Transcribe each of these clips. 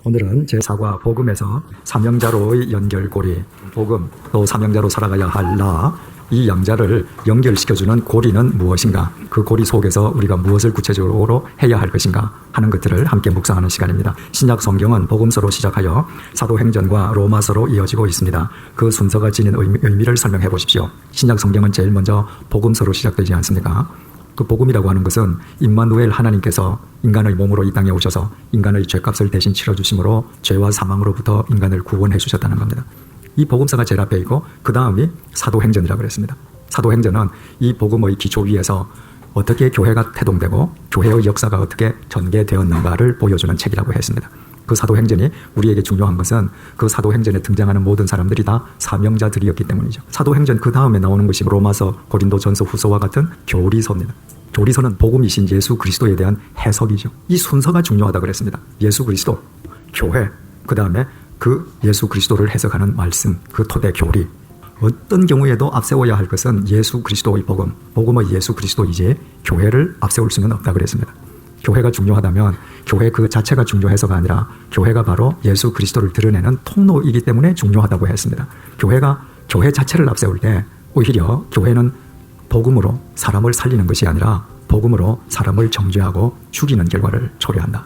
오늘은 제4과 복음에서 삼형자로의 연결고리, 복음 또 삼형자로 살아가야 할 나, 이 양자를 연결시켜주는 고리는 무엇인가, 그 고리 속에서 우리가 무엇을 구체적으로 해야 할 것인가 하는 것들을 함께 묵상하는 시간입니다. 신약 성경은 복음서로 시작하여 사도행전과 로마서로 이어지고 있습니다. 그 순서가 지닌 의미를 설명해 보십시오. 신약 성경은 제일 먼저 복음서로 시작되지 않습니까? 그 복음이라고 하는 것은 임마누엘 하나님께서 인간의 몸으로 이 땅에 오셔서 인간의 죄값을 대신 치러주심으로 죄와 사망으로부터 인간을 구원해 주셨다는 겁니다. 이 복음서가 제일 앞에 있고 그 다음이 사도행전이라고 그랬습니다. 사도행전은 이 복음의 기초 위에서 어떻게 교회가 태동되고 교회의 역사가 어떻게 전개되었는가를 보여주는 책이라고 했습니다. 그 사도행전이 우리에게 중요한 것은 그 사도행전에 등장하는 모든 사람들이 다 사명자들이었기 때문이죠. 사도행전 그 다음에 나오는 것이 로마서, 고린도전서, 후서와 같은 교리서입니다. 교리서는 복음이신 예수 그리스도에 대한 해석이죠. 이 순서가 중요하다고 그랬습니다. 예수 그리스도, 교회, 그 다음에 그 예수 그리스도를 해석하는 말씀, 그 토대 교리. 어떤 경우에도 앞세워야 할 것은 예수 그리스도의 복음, 복음의 예수 그리스도이지 교회를 앞세울 수는 없다고 그랬습니다. 교회가 중요하다면 교회 그 자체가 중요해서가 아니라 교회가 바로 예수 그리스도를 드러내는 통로이기 때문에 중요하다고 했습니다. 교회가 교회 자체를 앞세울 때 오히려 교회는 복음으로 사람을 살리는 것이 아니라 복음으로 사람을 정죄하고 죽이는 결과를 초래한다.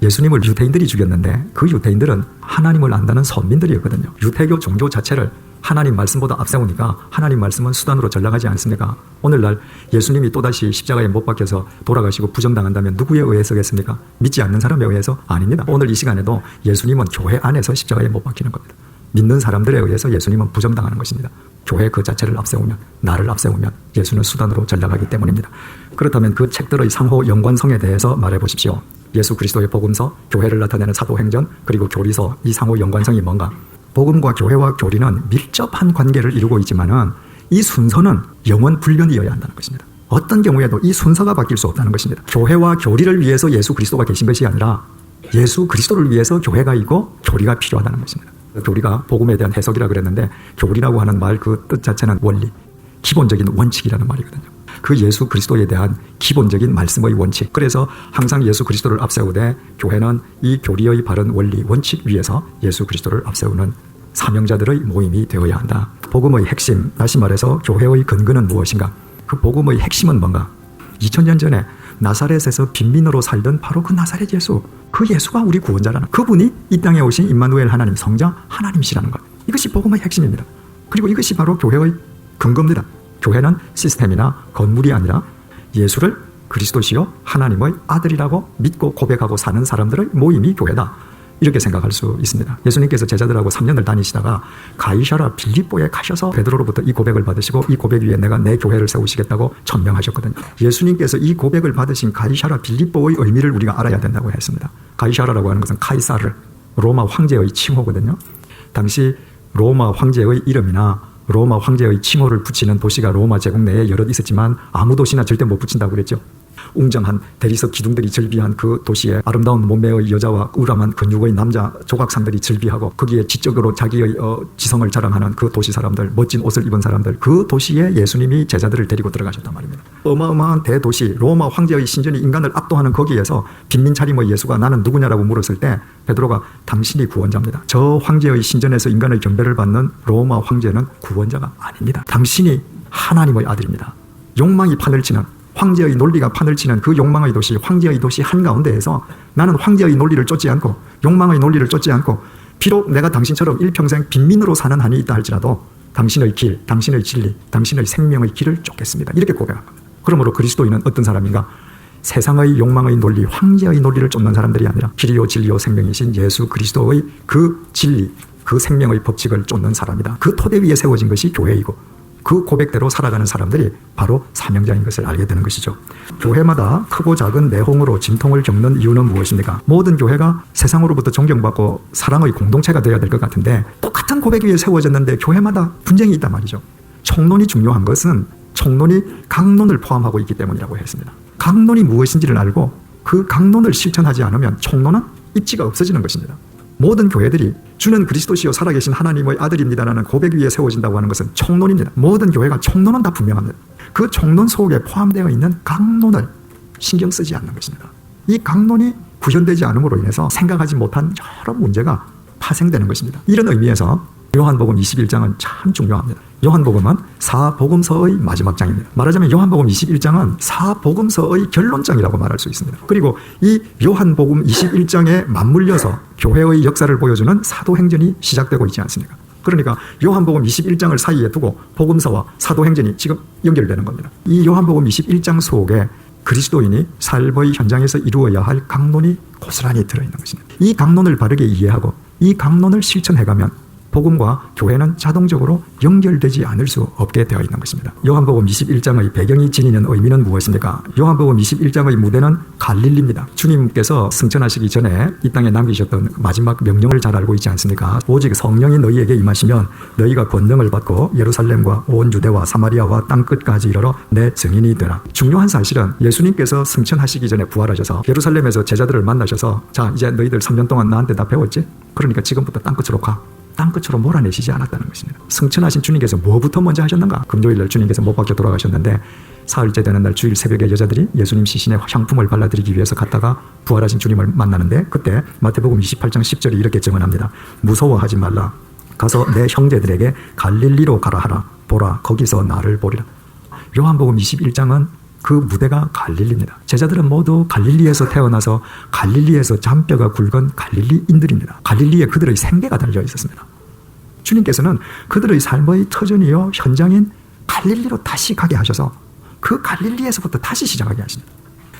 예수님을 유대인들이 죽였는데 그 유대인들은 하나님을 안다는 선민들이었거든요. 유대교 종교 자체를 하나님 말씀보다 앞세우니까 하나님 말씀은 수단으로 전락하지 않습니까? 오늘날 예수님이 또다시 십자가에 못 박혀서 돌아가시고 부정당한다면 누구에 의해서겠습니까? 믿지 않는 사람에 의해서? 아닙니다. 오늘 이 시간에도 예수님은 교회 안에서 십자가에 못 박히는 겁니다. 믿는 사람들에 의해서 예수님은 부정당하는 것입니다. 교회 그 자체를 앞세우면, 나를 앞세우면 예수는 수단으로 전락하기 때문입니다. 그렇다면 그 책들의 상호 연관성에 대해서 말해 보십시오. 예수 그리스도의 복음서, 교회를 나타내는 사도행전, 그리고 교리서, 이 상호 연관성이 뭔가? 복음과 교회와 교리는 밀접한 관계를 이루고 있지만은 이 순서는 영원 불변이어야 한다는 것입니다. 어떤 경우에도 이 순서가 바뀔 수 없다는 것입니다. 교회와 교리를 위해서 예수 그리스도가 계신 것이 아니라 예수 그리스도를 위해서 교회가 있고 교리가 필요하다는 것입니다. 교리가 복음에 대한 해석이라 그랬는데 교리라고 하는 말 그 뜻 자체는 원리, 기본적인 원칙이라는 말이거든요. 그 예수 그리스도에 대한 기본적인 말씀의 원칙. 그래서 항상 예수 그리스도를 앞세우되 교회는 이 교리의 바른 원리, 원칙 위에서 예수 그리스도를 앞세우는 사명자들의 모임이 되어야 한다. 복음의 핵심, 다시 말해서 교회의 근거는 무엇인가? 그 복음의 핵심은 뭔가? 2000년 전에 나사렛에서 빈민으로 살던 바로 그 나사렛 예수, 그 예수가 우리 구원자라는, 그분이 이 땅에 오신 임마누엘 하나님, 성자 하나님이시라는 것. 이것이 복음의 핵심입니다. 그리고 이것이 바로 교회의 근거입니다. 교회는 시스템이나 건물이 아니라 예수를 그리스도시요 하나님의 아들이라고 믿고 고백하고 사는 사람들의 모임이 교회다. 이렇게 생각할 수 있습니다. 예수님께서 제자들하고 3년을 다니시다가 가이사랴 빌립보에 가셔서 베드로로부터 이 고백을 받으시고 이 고백 위에 내가 내 교회를 세우시겠다고 천명하셨거든요. 예수님께서 이 고백을 받으신 가이사랴 빌립보의 의미를 우리가 알아야 된다고 했습니다. 가이사랴라고 하는 것은 카이사르, 로마 황제의 칭호거든요. 당시 로마 황제의 이름이나 로마 황제의 칭호를 붙이는 도시가 로마 제국 내에 여럿 있었지만 아무 도시나 절대 못 붙인다고 그랬죠. 웅장한 대리석 기둥들이 즐비한 그 도시에 아름다운 몸매의 여자와 우람한 근육의 남자 조각상들이 즐비하고 거기에 지적으로 자기의 지성을 자랑하는 그 도시 사람들, 멋진 옷을 입은 사람들, 그 도시에 예수님이 제자들을 데리고 들어가셨단 말입니다. 어마어마한 대도시 로마 황제의 신전이 인간을 압도하는 거기에서 빈민 차림의 예수가 나는 누구냐라고 물었을 때 베드로가 당신이 구원자입니다. 저 황제의 신전에서 인간의 경배를 받는 로마 황제는 구원자가 아닙니다. 당신이 하나님의 아들입니다. 욕망이 판을 치는, 황제의 논리가 판을 치는 그 욕망의 도시, 황제의 도시 한가운데에서 나는 황제의 논리를 쫓지 않고 욕망의 논리를 쫓지 않고 비록 내가 당신처럼 일평생 빈민으로 사는 한이 있다 할지라도 당신의 길, 당신의 진리, 당신의 생명의 길을 쫓겠습니다. 이렇게 고백한 겁니다. 그러므로 그리스도인은 어떤 사람인가? 세상의 욕망의 논리, 황제의 논리를 쫓는 사람들이 아니라 길이요 진리요 생명이신 예수 그리스도의 그 진리, 그 생명의 법칙을 쫓는 사람이다. 그 토대 위에 세워진 것이 교회이고 그 고백대로 살아가는 사람들이 바로 사명자인 것을 알게 되는 것이죠. 교회마다 크고 작은 내홍으로 진통을 겪는 이유는 무엇입니까? 모든 교회가 세상으로부터 존경받고 사랑의 공동체가 되어야 될 것 같은데 똑같은 고백 위에 세워졌는데 교회마다 분쟁이 있단 말이죠. 총론이 중요한 것은 총론이 강론을 포함하고 있기 때문이라고 했습니다. 강론이 무엇인지를 알고 그 강론을 실천하지 않으면 총론은 입지가 없어지는 것입니다. 모든 교회들이 주는 그리스도시요 살아계신 하나님의 아들입니다라는 고백 위에 세워진다고 하는 것은 총론입니다. 모든 교회가 총론은 다 분명합니다. 그 총론 속에 포함되어 있는 강론을 신경 쓰지 않는 것입니다. 이 강론이 구현되지 않음으로 인해서 생각하지 못한 여러 문제가 파생되는 것입니다. 이런 의미에서 요한복음 21장은 참 중요합니다. 요한복음은 사복음서의 마지막 장입니다. 말하자면 요한복음 21장은 사복음서의 결론장이라고 말할 수 있습니다. 그리고 이 요한복음 21장에 맞물려서 교회의 역사를 보여주는 사도행전이 시작되고 있지 않습니까? 그러니까 요한복음 21장을 사이에 두고 복음서와 사도행전이 지금 연결되는 겁니다. 이 요한복음 21장 속에 그리스도인이 삶의 현장에서 이루어야 할 강론이 고스란히 들어있는 것입니다. 이 강론을 바르게 이해하고 이 강론을 실천해가면 복음과 교회는 자동적으로 연결되지 않을 수 없게 되어 있는 것입니다. 요한복음 21장의 배경이 지니는 의미는 무엇입니까? 요한복음 21장의 무대는 갈릴리입니다. 주님께서 승천하시기 전에 이 땅에 남기셨던 마지막 명령을 잘 알고 있지 않습니까? 오직 성령이 너희에게 임하시면 너희가 권능을 받고 예루살렘과 온 유대와 사마리아와 땅끝까지 이르러 내 증인이 되라. 중요한 사실은 예수님께서 승천하시기 전에 부활하셔서 예루살렘에서 제자들을 만나셔서 자, 이제 너희들 3년 동안 나한테 다 배웠지? 그러니까 지금부터 땅끝으로 가. 땅끝으로 몰아내시지 않았다는 것입니다. 승천하신 주님께서 뭐부터 먼저 하셨는가? 금요일날 주님께서 못 박혀 돌아가셨는데 사흘째 되는 날 주일 새벽에 여자들이 예수님 시신에 향품을 발라드리기 위해서 갔다가 부활하신 주님을 만나는데 그때 마태복음 28장 10절이 이렇게 증언합니다. 무서워하지 말라. 가서 내 형제들에게 갈릴리로 가라 하라. 보라 거기서 나를 보리라. 요한복음 21장은 그 무대가 갈릴리입니다. 제자들은 모두 갈릴리에서 태어나서 갈릴리에서 잔뼈가 굵은 갈릴리인들입니다. 갈릴리에 그들의 생계가 달려 있었습니다. 주님께서는 그들의 삶의 터전이요 현장인 갈릴리로 다시 가게 하셔서 그 갈릴리에서부터 다시 시작하게 하십니다.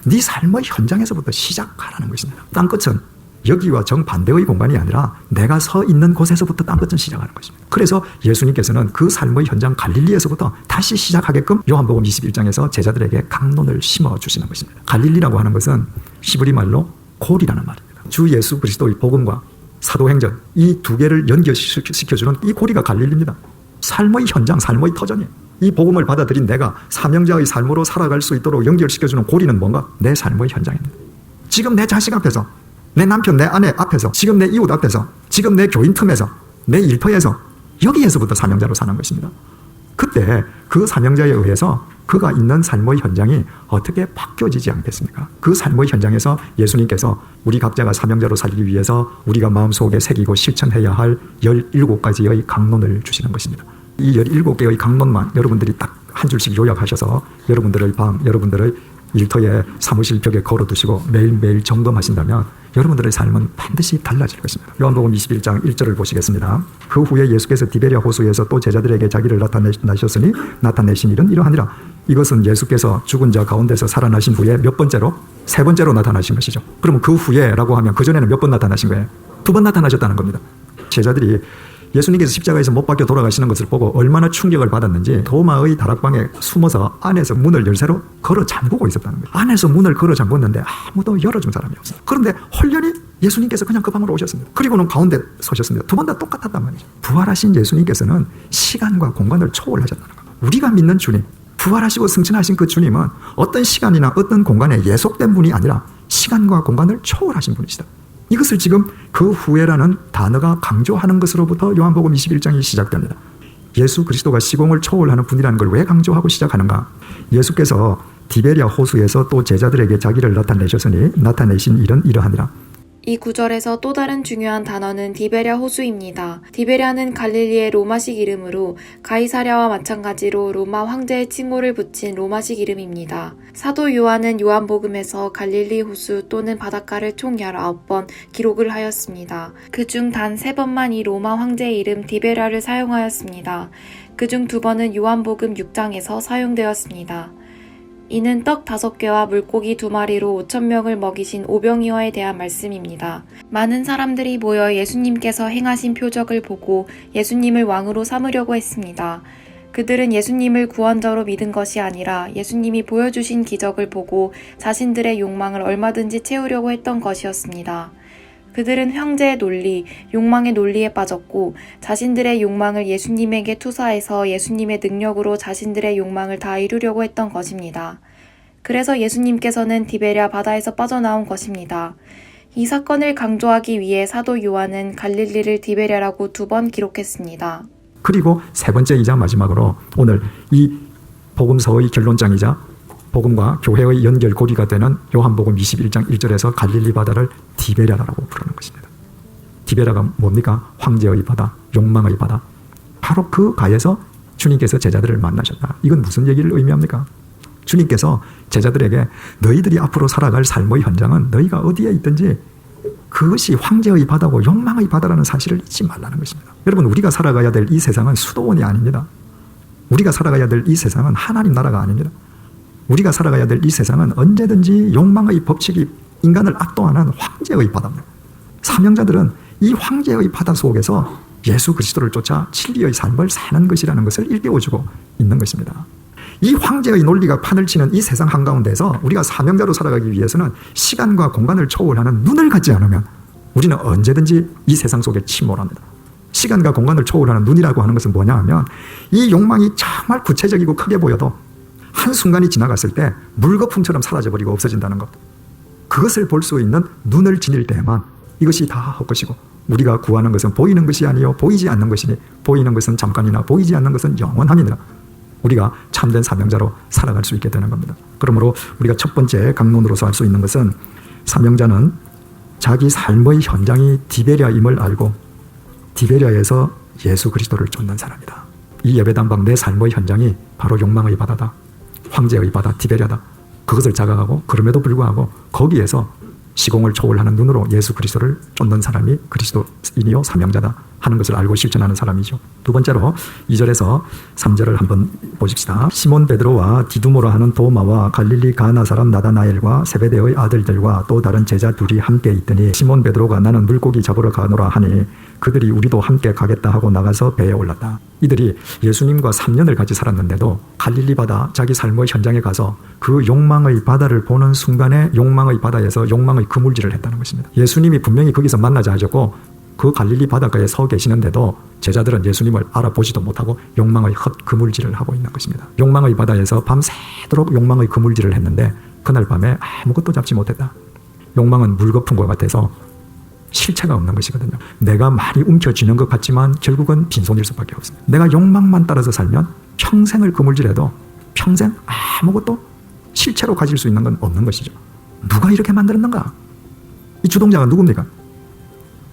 네 삶의 현장에서부터 시작하라는 것입니다. 땅끝은 여기와 정반대의 공간이 아니라 내가 서 있는 곳에서부터 땅끝은 시작하는 것입니다. 그래서 예수님께서는 그 삶의 현장 갈릴리에서부터 다시 시작하게끔 요한복음 21장에서 제자들에게 강론을 심어주시는 것입니다. 갈릴리라고 하는 것은 히브리 말로 골이라는 말입니다. 주 예수 그리스도의 복음과 사도행전 이 두 개를 연결시켜주는 이 고리가 갈릴리입니다. 삶의 현장, 삶의 터전이에요. 이 복음을 받아들인 내가 사명자의 삶으로 살아갈 수 있도록 연결시켜주는 고리는 뭔가? 내 삶의 현장입니다. 지금 내 자식 앞에서, 내 남편, 내 아내 앞에서, 지금 내 이웃 앞에서, 지금 내 교인 틈에서, 내 일터에서, 여기에서부터 사명자로 사는 것입니다. 그때 그 사명자에 의해서 그가 있는 삶의 현장이 어떻게 바뀌어지지 않겠습니까? 그 삶의 현장에서 예수님께서 우리 각자가 사명자로 살기 위해서 우리가 마음속에 새기고 실천해야 할 17가지의 강론을 주시는 것입니다. 이 17개의 강론만 여러분들이 딱 한 줄씩 요약하셔서 여러분들의 방, 여러분들의 일터에 사무실 벽에 걸어두시고 매일매일 점검하신다면 여러분들의 삶은 반드시 달라질 것입니다. 요한복음 21장 1절을 보시겠습니다. 그 후에 예수께서 디베랴 호수에서 또 제자들에게 자기를 나타내셨으니 나타내신 일은 이러하니라. 이것은 예수께서 죽은 자 가운데서 살아나신 후에 몇 번째로? 세 번째로 나타나신 것이죠. 그러면 그 후에라고 하면 그전에는 몇 번 나타나신 거예요? 2번 나타나셨다는 겁니다. 제자들이 예수님께서 십자가에서 못 박혀 돌아가시는 것을 보고 얼마나 충격을 받았는지 도마의 다락방에 숨어서 안에서 문을 열쇠로 걸어 잠그고 있었다는 거예요. 안에서 문을 걸어 잠궜는데 아무도 열어준 사람이 없어요. 그런데 홀연히 예수님께서 그냥 그 방으로 오셨습니다. 그리고는 가운데 서셨습니다. 2번 다 똑같았단 말이죠. 부활하신 예수님께서는 시간과 공간을 초월하셨다는 거예요. 우리가 믿는 주님, 부활하시고 승천하신 그 주님은 어떤 시간이나 어떤 공간에 예속된 분이 아니라 시간과 공간을 초월하신 분이시다. 이것을 지금 그 후에라는 단어가 강조하는 것으로부터 요한복음 21장이 시작됩니다. 예수 그리스도가 시공을 초월하는 분이라는 걸 왜 강조하고 시작하는가? 예수께서 디베랴 호수에서 또 제자들에게 자기를 나타내셨으니 나타내신 일은 이러하니라. 이 구절에서 또 다른 중요한 단어는 디베랴 호수입니다. 디베랴는 갈릴리의 로마식 이름으로 가이사랴와 마찬가지로 로마 황제의 칭호를 붙인 로마식 이름입니다. 사도 요한은 요한복음에서 갈릴리 호수 또는 바닷가를 총 19번 기록을 하였습니다. 그중 단 3번만 이 로마 황제의 이름 디베랴를 사용하였습니다. 그중 2번은 요한복음 6장에서 사용되었습니다. 이는 떡 5개와 물고기 2마리로 5,000명을 먹이신 오병이어에 대한 말씀입니다. 많은 사람들이 모여 예수님께서 행하신 표적을 보고 예수님을 왕으로 삼으려고 했습니다. 그들은 예수님을 구원자로 믿은 것이 아니라 예수님이 보여주신 기적을 보고 자신들의 욕망을 얼마든지 채우려고 했던 것이었습니다. 그들은 황제의 논리, 욕망의 논리에 빠졌고 자신들의 욕망을 예수님에게 투사해서 예수님의 능력으로 자신들의 욕망을 다 이루려고 했던 것입니다. 그래서 예수님께서는 디베랴 바다에서 빠져나온 것입니다. 이 사건을 강조하기 위해 사도 요한은 갈릴리를 디베랴라고 2번 기록했습니다. 그리고 세 번째이자 마지막으로 오늘 이 복음서의 결론장이자 복음과 교회의 연결고리가 되는 요한복음 21장 1절에서 갈릴리 바다를 디베랴라고 부르는 것입니다. 디베랴가 뭡니까? 황제의 바다, 욕망의 바다. 바로 그 가에서 주님께서 제자들을 만나셨다. 이건 무슨 얘기를 의미합니까? 주님께서 제자들에게 너희들이 앞으로 살아갈 삶의 현장은 너희가 어디에 있든지 그것이 황제의 바다고 욕망의 바다라는 사실을 잊지 말라는 것입니다. 여러분, 우리가 살아가야 될 이 세상은 수도원이 아닙니다. 우리가 살아가야 될 이 세상은 하나님 나라가 아닙니다. 우리가 살아가야 될 이 세상은 언제든지 욕망의 법칙이 인간을 압도하는 황제의 바다입니다. 사명자들은 이 황제의 바다 속에서 예수 그리스도를 쫓아 진리의 삶을 사는 것이라는 것을 일깨워주고 있는 것입니다. 이 황제의 논리가 판을 치는 이 세상 한가운데서 우리가 사명자로 살아가기 위해서는 시간과 공간을 초월하는 눈을 갖지 않으면 우리는 언제든지 이 세상 속에 침몰합니다. 시간과 공간을 초월하는 눈이라고 하는 것은 뭐냐 하면 이 욕망이 정말 구체적이고 크게 보여도 한순간이 지나갔을 때 물거품처럼 사라져버리고 없어진다는 것. 그것을 볼 수 있는 눈을 지닐 때에만 이것이 다 헛것이고 우리가 구하는 것은 보이는 것이 아니요 보이지 않는 것이니 보이는 것은 잠깐이나 보이지 않는 것은 영원함이니라. 우리가 참된 사명자로 살아갈 수 있게 되는 겁니다. 그러므로 우리가 첫 번째 강론으로서 할 수 있는 것은 사명자는 자기 삶의 현장이 디베랴임을 알고 디베랴에서 예수 그리스도를 쫓는 사람이다. 이 예배당방 내 삶의 현장이 바로 욕망의 바다다. 황제의 바다 디베랴다. 그것을 자각하고 그럼에도 불구하고 거기에서 시공을 초월하는 눈으로 예수 그리스도를 쫓는 사람이 그리스도인이요 사명자다 하는 것을 알고 실천하는 사람이죠. 두 번째로 2절에서 3절을 한번 보십시다. 시몬 베드로와 디두모라 하는 도마와 갈릴리 가나 사람 나다나엘과 세베대의 아들들과 또 다른 제자 둘이 함께 있더니 시몬 베드로가 나는 물고기 잡으러 가노라 하니 그들이 우리도 함께 가겠다 하고 나가서 배에 올랐다. 이들이 예수님과 3년을 같이 살았는데도 갈릴리 바다 자기 삶의 현장에 가서 그 욕망의 바다를 보는 순간에 욕망의 바다에서 욕망의 그물질을 했다는 것입니다. 예수님이 분명히 거기서 만나자 하셨고 그 갈릴리 바닷가에 서 계시는데도 제자들은 예수님을 알아보지도 못하고 욕망의 헛 그물질을 하고 있는 것입니다. 욕망의 바다에서 밤새도록 욕망의 그물질을 했는데 그날 밤에 아무것도 잡지 못했다. 욕망은 물거품과 같아서 실체가 없는 것이거든요. 내가 많이 움켜쥐는 것 같지만 결국은 빈손일 수밖에 없습니다. 내가 욕망만 따라서 살면 평생을 그물질해도 평생 아무것도 실체로 가질 수 있는 건 없는 것이죠. 누가 이렇게 만들었는가? 이 주동자가 누굽니까?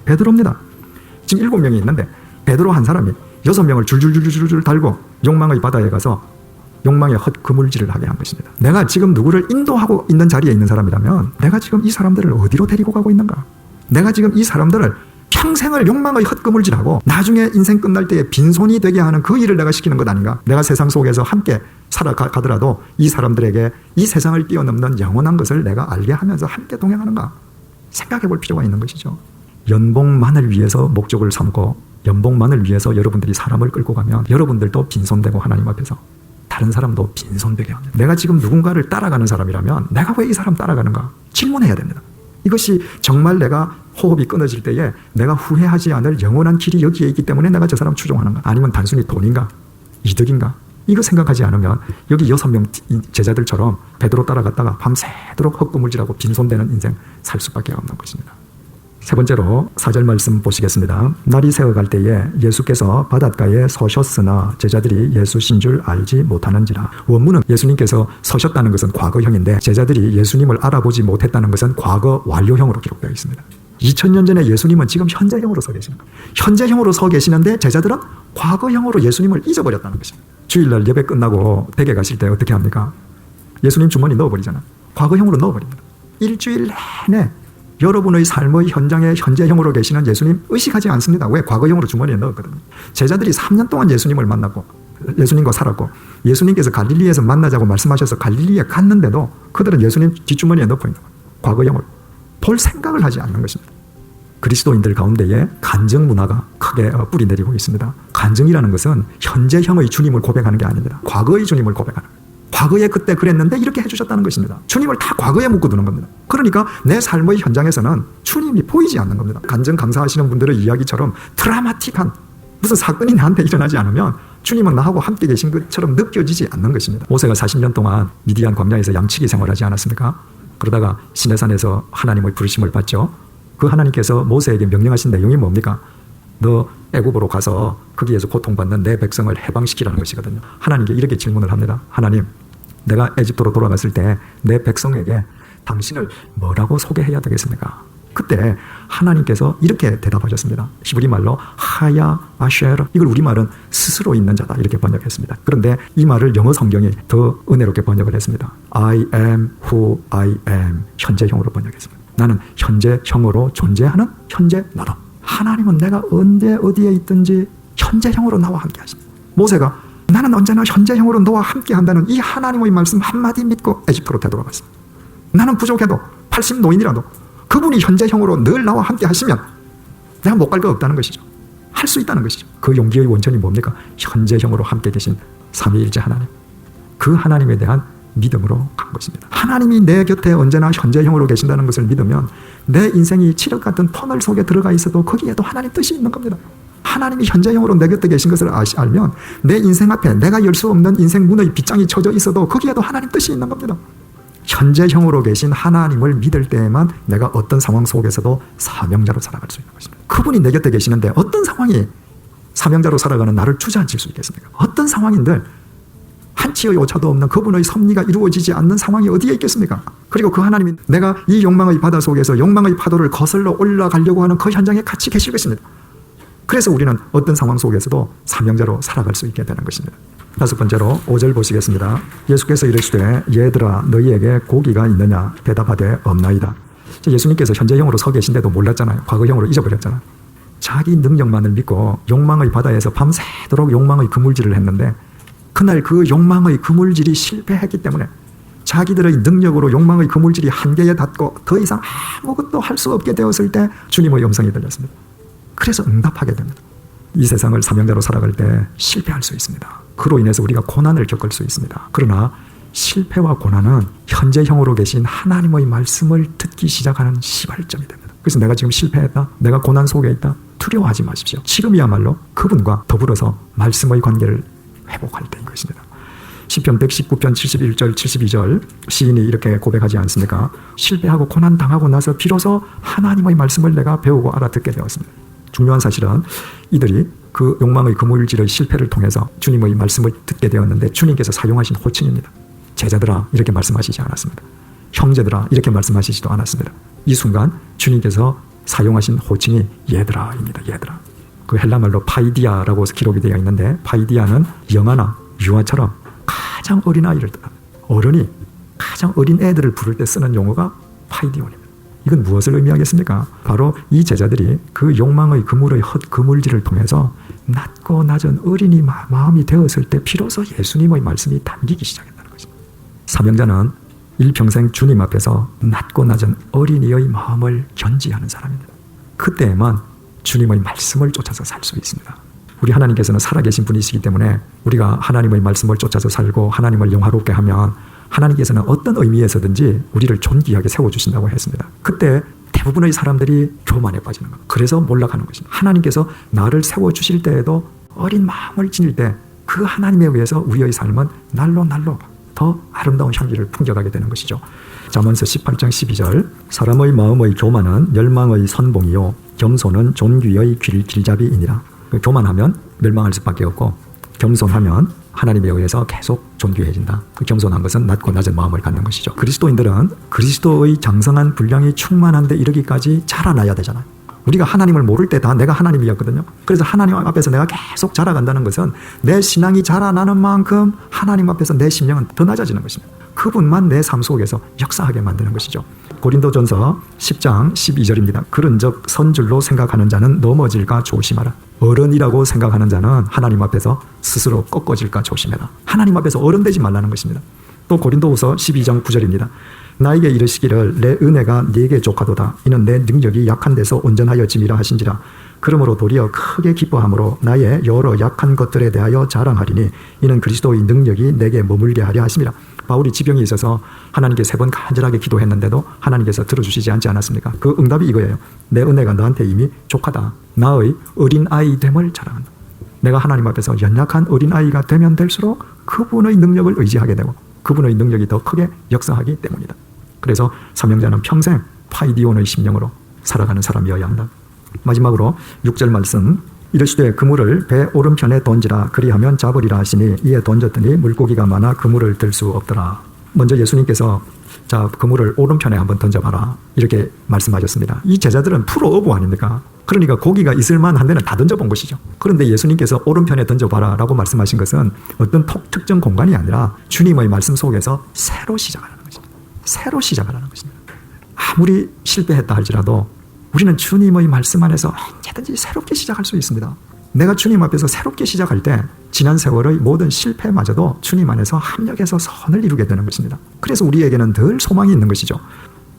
베드로입니다. 지금 7명이 있는데 베드로 한 사람이 6명을 줄줄줄줄줄 달고 욕망의 바다에 가서 욕망의 헛 그물질을 하게 한 것입니다. 내가 지금 누구를 인도하고 있는 자리에 있는 사람이라면 내가 지금 이 사람들을 어디로 데리고 가고 있는가? 내가 지금 이 사람들을 평생을 욕망의 헛그물질하고 나중에 인생 끝날 때에 빈손이 되게 하는 그 일을 내가 시키는 것 아닌가? 내가 세상 속에서 함께 살아가더라도 이 사람들에게 이 세상을 뛰어넘는 영원한 것을 내가 알게 하면서 함께 동행하는가? 생각해 볼 필요가 있는 것이죠. 연봉만을 위해서 목적을 삼고 연봉만을 위해서 여러분들이 사람을 끌고 가면 여러분들도 빈손되고 하나님 앞에서 다른 사람도 빈손되게 합니다. 내가 지금 누군가를 따라가는 사람이라면 내가 왜 이 사람 따라가는가? 질문해야 됩니다. 이것이 정말 내가 호흡이 끊어질 때에 내가 후회하지 않을 영원한 길이 여기에 있기 때문에 내가 저 사람 추종하는가? 아니면 단순히 돈인가? 이득인가? 이거 생각하지 않으면 여기 6명 제자들처럼 베드로 따라갔다가 밤새도록 헛구물질하고 빈손되는 인생 살 수밖에 없는 것입니다. 세 번째로 4절 말씀 보시겠습니다. 날이 새어갈 때에 예수께서 바닷가에 서셨으나 제자들이 예수신 줄 알지 못하는지라. 원문은 예수님께서 서셨다는 것은 과거형인데 제자들이 예수님을 알아보지 못했다는 것은 과거 완료형으로 기록되어 있습니다. 2000년 전에 예수님은 지금 현재형으로 서 계시는 거예요. 현재형으로 서 계시는데 제자들은 과거형으로 예수님을 잊어버렸다는 것입니다. 주일날 예배 끝나고 댁에 가실 때 어떻게 합니까? 예수님 주머니 넣어버리잖아. 과거형으로 넣어버립니다. 일주일 내내 여러분의 삶의 현장에 현재형으로 계시는 예수님 의식하지 않습니다. 왜? 과거형으로 주머니에 넣었거든요. 제자들이 3년 동안 예수님을 만났고 예수님과 살았고 예수님께서 갈릴리에서 만나자고 말씀하셔서 갈릴리에 갔는데도 그들은 예수님 뒷주머니에 넣고 있는 거예요. 과거형으로. 볼 생각을 하지 않는 것입니다. 그리스도인들 가운데에 간증 문화가 크게 뿌리 내리고 있습니다. 간증이라는 것은 현재형의 주님을 고백하는 게 아닙니다. 과거의 주님을 고백하는 거예요. 과거에 그때 그랬는데 이렇게 해주셨다는 것입니다. 주님을 다 과거에 묶어두는 겁니다. 그러니까 내 삶의 현장에서는 주님이 보이지 않는 겁니다. 간증 강사하시는 분들의 이야기처럼 드라마틱한 무슨 사건이 나한테 일어나지 않으면 주님은 나하고 함께 계신 것처럼 느껴지지 않는 것입니다. 모세가 40년 동안 미디안 광야에서 양치기 생활하지 않았습니까? 그러다가 시내산에서 하나님의 부르심을 받죠. 그 하나님께서 모세에게 명령하신 내용이 뭡니까? 너 애굽으로 가서 거기에서 고통받는 내 백성을 해방시키라는 것이거든요. 하나님께 이렇게 질문을 합니다. 하나님, 내가 에집트로 돌아갔을 때 내 백성에게 당신을 뭐라고 소개해야 되겠습니까? 그때 하나님께서 이렇게 대답하셨습니다. 히브리 말로 하야 아쉐르, 이걸 우리말은 스스로 있는 자다 이렇게 번역했습니다. 그런데 이 말을 영어 성경이 더 은혜롭게 번역을 했습니다. I am who I am, 현재형으로 번역했습니다. 나는 현재형으로 존재하는 현재 나다. 하나님은 내가 언제 어디에 있든지 현재형으로 나와 함께 하십니다. 모세가 나는 언제나 현재형으로 너와 함께 한다는 이 하나님의 말씀 한마디 믿고 에집트로 되돌아갔습니다. 나는 부족해도 80 노인이라도 그분이 현재형으로 늘 나와 함께 하시면 내가 못 갈 거 없다는 것이죠. 할 수 있다는 것이죠. 그 용기의 원천이 뭡니까? 현재형으로 함께 계신 삼위일체 하나님. 그 하나님에 대한 믿음으로 간 것입니다. 하나님이 내 곁에 언제나 현재형으로 계신다는 것을 믿으면 내 인생이 칠흑 같은 터널 속에 들어가 있어도 거기에도 하나님 뜻이 있는 겁니다. 하나님이 현재형으로 내 곁에 계신 것을 알면 내 인생 앞에 내가 열 수 없는 인생 문의 빗장이 쳐져 있어도 거기에도 하나님 뜻이 있는 겁니다. 현재형으로 계신 하나님을 믿을 때에만 내가 어떤 상황 속에서도 사명자로 살아갈 수 있는 것입니다. 그분이 내 곁에 계시는데 어떤 상황이 사명자로 살아가는 나를 주저앉힐 수 있겠습니까? 어떤 상황인들 한치의 오차도 없는 그분의 섭리가 이루어지지 않는 상황이 어디에 있겠습니까? 그리고 그 하나님이 내가 이 욕망의 바다 속에서 욕망의 파도를 거슬러 올라가려고 하는 그 현장에 같이 계실 것입니다. 그래서 우리는 어떤 상황 속에서도 사명자로 살아갈 수 있게 되는 것입니다. 다섯 번째로 5절 보시겠습니다. 예수께서 이르시되 얘들아 너희에게 고기가 있느냐 대답하되 없나이다. 예수님께서 현재형으로 서 계신데도 몰랐잖아요. 과거형으로 잊어버렸잖아요. 자기 능력만을 믿고 욕망의 바다에서 밤새도록 욕망의 그물질을 했는데 그날 그 욕망의 그물질이 실패했기 때문에 자기들의 능력으로 욕망의 그물질이 한계에 닿고 더 이상 아무것도 할 수 없게 되었을 때 주님의 음성이 들렸습니다. 그래서 응답하게 됩니다. 이 세상을 사명자로 살아갈 때 실패할 수 있습니다. 그로 인해서 우리가 고난을 겪을 수 있습니다. 그러나 실패와 고난은 현재형으로 계신 하나님의 말씀을 듣기 시작하는 시발점이 됩니다. 그래서 내가 지금 실패했다, 내가 고난 속에 있다, 두려워하지 마십시오. 지금이야말로 그분과 더불어서 말씀의 관계를 회복할 때인 것입니다. 시편 119편 71절 72절 시인이 이렇게 고백하지 않습니까? 실패하고 고난 당하고 나서 비로소 하나님의 말씀을 내가 배우고 알아듣게 되었습니다. 중요한 사실은 이들이 그 욕망의 그물질의 실패를 통해서 주님의 말씀을 듣게 되었는데 주님께서 사용하신 호칭입니다. 제자들아 이렇게 말씀하시지 않았습니다. 형제들아 이렇게 말씀하시지도 않았습니다. 이 순간 주님께서 사용하신 호칭이 얘들아입니다. 얘들아. 그 헬라말로 파이디아라고 기록이 되어 있는데 파이디아는 영아나 유아처럼 가장 어린 아이를 뜻합니다. 어른이 가장 어린 애들을 부를 때 쓰는 용어가 파이디온입니다. 이건 무엇을 의미하겠습니까? 바로 이 제자들이 그 욕망의 그물의 헛그물질을 통해서 낮고 낮은 어린이 마음이 되었을 때 비로소 예수님의 말씀이 담기기 시작했다는 것입니다. 사명자는 일평생 주님 앞에서 낮고 낮은 어린이의 마음을 견지하는 사람입니다. 그때에만 주님의 말씀을 쫓아서 살 수 있습니다. 우리 하나님께서는 살아계신 분이시기 때문에 우리가 하나님의 말씀을 쫓아서 살고 하나님을 영화롭게 하면 하나님께서는 어떤 의미에서든지 우리를 존귀하게 세워주신다고 했습니다. 그때 대부분의 사람들이 교만에 빠지는 겁니다. 그래서 몰락하는 것입니다. 하나님께서 나를 세워주실 때에도 어린 마음을 지닐 때 그 하나님에 의해서 우리의 삶은 날로 더 아름다운 향기를 풍겨가게 되는 것이죠. 잠언서 18장 12절 사람의 마음의 교만은 멸망의 선봉이요 겸손은 존귀의 길잡이이니라. 교만하면 멸망할 수밖에 없고 겸손하면 하나님에 의해서 계속 존귀해진다. 그 겸손한 것은 낮고 낮은 마음을 갖는 것이죠. 그리스도인들은 그리스도의 장성한 분량이 충만한 데 이르기까지 자라나야 되잖아요. 우리가 하나님을 모를 때 다 내가 하나님이었거든요. 그래서 하나님 앞에서 내가 계속 자라간다는 것은 내 신앙이 자라나는 만큼 하나님 앞에서 내 심령은 더 낮아지는 것입니다. 그분만 내 삶 속에서 역사하게 만드는 것이죠. 고린도전서 10장 12절입니다. 그런즉 선줄로 생각하는 자는 넘어질까 조심하라. 어른이라고 생각하는 자는 하나님 앞에서 스스로 꺾어질까 조심해라. 하나님 앞에서 어른 되지 말라는 것입니다. 또 고린도후서 12장 9절입니다. 나에게 이르시기를 내 은혜가 네게 족하도다. 이는 내 능력이 약한 데서 온전하여 짐이라 하신지라. 그러므로 도리어 크게 기뻐함으로 나의 여러 약한 것들에 대하여 자랑하리니 이는 그리스도의 능력이 내게 머물게 하려 하심이라. 바울이 지병이 있어서 하나님께 3번 간절하게 기도했는데도 하나님께서 들어주시지 않지 않았습니까? 그 응답이 이거예요. 내 은혜가 너한테 이미 족하다. 나의 어린아이 됨을 자랑한다. 내가 하나님 앞에서 연약한 어린아이가 되면 될수록 그분의 능력을 의지하게 되고 그분의 능력이 더 크게 역사하기 때문이다. 그래서 사명자는 평생 파이디온의 심령으로 살아가는 사람이어야 한다. 마지막으로 6절 말씀 이르시되 그물을 배 오른편에 던지라 그리하면 잡으리라 하시니 이에 던졌더니 물고기가 많아 그물을 들 수 없더라. 먼저 예수님께서 자 그물을 오른편에 한번 던져봐라 이렇게 말씀하셨습니다. 이 제자들은 프로 어부 아닙니까? 그러니까 고기가 있을만한 데는 다 던져본 것이죠. 그런데 예수님께서 오른편에 던져봐라 라고 말씀하신 것은 어떤 특정 공간이 아니라 주님의 말씀 속에서 새로 시작하라는 것입니다. 새로 시작하라는 것입니다. 아무리 실패했다 할지라도 우리는 주님의 말씀 안에서 언제든지 새롭게 시작할 수 있습니다. 내가 주님 앞에서 새롭게 시작할 때 지난 세월의 모든 실패마저도 주님 안에서 합력해서 선을 이루게 되는 것입니다. 그래서 우리에게는 늘 소망이 있는 것이죠.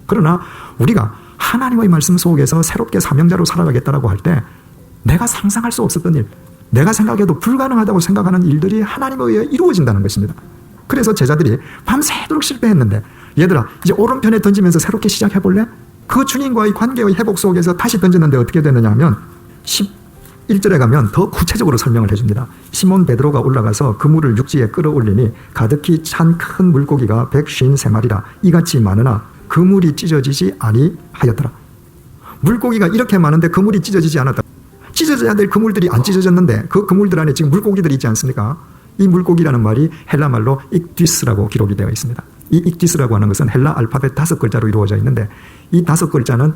그러나 우리가 하나님의 말씀 속에서 새롭게 사명자로 살아가겠다라고 할 때 내가 상상할 수 없었던 일, 내가 생각해도 불가능하다고 생각하는 일들이 하나님에 의해 이루어진다는 것입니다. 그래서 제자들이 밤새도록 실패했는데 얘들아 이제 오른편에 던지면서 새롭게 시작해볼래? 그 주님과의 관계의 회복 속에서 다시 던졌는데 어떻게 되느냐 하면 11절에 가면 더 구체적으로 설명을 해줍니다. 시몬 베드로가 올라가서 그물을 육지에 끌어올리니 가득히 찬 큰 물고기가 153마리라 이같이 많으나 그물이 찢어지지 아니하였더라. 물고기가 이렇게 많은데 그물이 찢어지지 않았다. 찢어져야 될 그물들이 안 찢어졌는데 그 그물들 안에 지금 물고기들이 있지 않습니까? 이 물고기라는 말이 헬라 말로 익디스라고 기록이 되어 있습니다. 이 익디스라고 하는 것은 헬라 알파벳 5글자로 이루어져 있는데 이 5글자는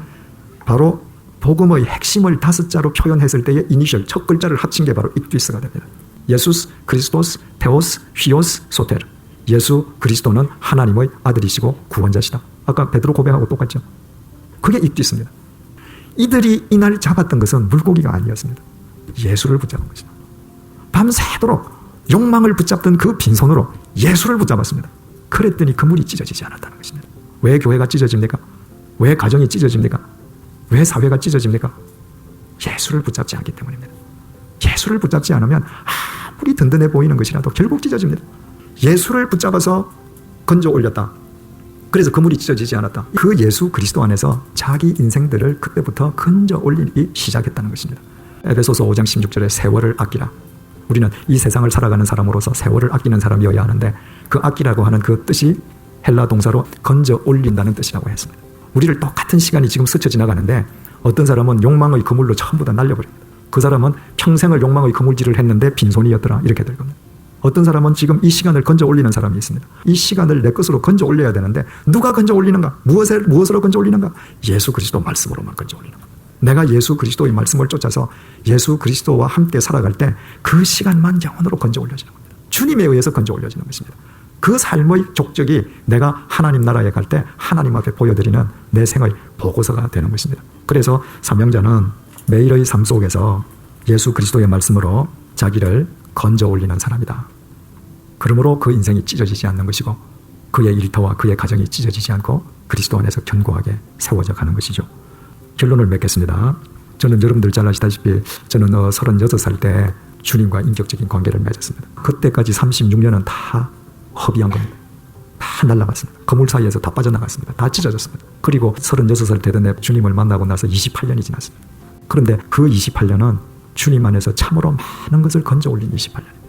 바로 복음의 핵심을 5자로 표현했을 때의 이니셜 첫 글자를 합친 게 바로 익디스가 됩니다. 예수스, 그리스도스, 테오스, 휘오스, 소테르. 예수 그리스도는 하나님의 아들이시고 구원자시다. 아까 베드로 고백하고 똑같죠. 그게 익디스입니다. 이들이 이날 잡았던 것은 물고기가 아니었습니다. 예수를 붙잡은 것이다. 밤새도록 욕망을 붙잡던 그 빈손으로 예수를 붙잡았습니다. 그랬더니 그물이 찢어지지 않았다는 것입니다. 왜 교회가 찢어집니까? 왜 가정이 찢어집니까? 왜 사회가 찢어집니까? 예수를 붙잡지 않기 때문입니다. 예수를 붙잡지 않으면 아무리 든든해 보이는 것이라도 결국 찢어집니다. 예수를 붙잡아서 건져 올렸다. 그래서 그물이 찢어지지 않았다. 그 예수 그리스도 안에서 자기 인생들을 그때부터 건져 올리기 시작했다는 것입니다. 에베소서 5장 16절에 세월을 아끼라. 우리는 이 세상을 살아가는 사람으로서 세월을 아끼는 사람이어야 하는데 그 아끼라고 하는 그 뜻이 헬라 동사로 건져 올린다는 뜻이라고 했습니다. 우리를 똑같은 시간이 지금 스쳐 지나가는데 어떤 사람은 욕망의 그물로 전부 다 날려버립니다. 그 사람은 평생을 욕망의 그물질을 했는데 빈손이었더라 이렇게 될 겁니다. 어떤 사람은 지금 이 시간을 건져 올리는 사람이 있습니다. 이 시간을 내 것으로 건져 올려야 되는데 누가 건져 올리는가? 무엇으로 건져 올리는가? 예수 그리스도 말씀으로만 건져 올리는 겁니다. 내가 예수 그리스도의 말씀을 쫓아서 예수 그리스도와 함께 살아갈 때 그 시간만 영원으로 건져 올려지는 겁니다. 주님에 의해서 건져 올려지는 것입니다. 그 삶의 족적이 내가 하나님 나라에 갈 때 하나님 앞에 보여드리는 내 생의 보고서가 되는 것입니다. 그래서 사명자는 매일의 삶 속에서 예수 그리스도의 말씀으로 자기를 건져 올리는 사람이다. 그러므로 그 인생이 찢어지지 않는 것이고 그의 일터와 그의 가정이 찢어지지 않고 그리스도 안에서 견고하게 세워져 가는 것이죠. 결론을 맺겠습니다. 저는 여러분들 잘 아시다시피 저는 36살 때 주님과 인격적인 관계를 맺었습니다. 그때까지 36년은 다 허비한 겁니다. 다 날아갔습니다. 그물 사이에서 다 빠져나갔습니다. 다 찢어졌습니다. 그리고 36살 되던 해 주님을 만나고 나서 28년이 지났습니다. 그런데 그 28년은 주님 안에서 참으로 많은 것을 건져 올린 28년입니다.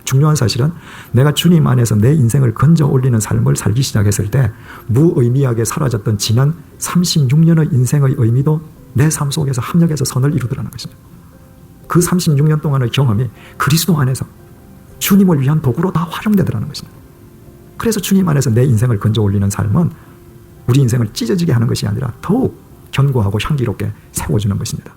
중요한 사실은 내가 주님 안에서 내 인생을 건져 올리는 삶을 살기 시작했을 때 무의미하게 사라졌던 지난 36년의 인생의 의미도 내 삶 속에서 합력해서 선을 이루더라는 것입니다. 그 36년 동안의 경험이 그리스도 안에서 주님을 위한 도구로 다 활용되더라는 것입니다. 그래서 주님 안에서 내 인생을 건져 올리는 삶은 우리 인생을 찢어지게 하는 것이 아니라 더욱 견고하고 향기롭게 세워주는 것입니다.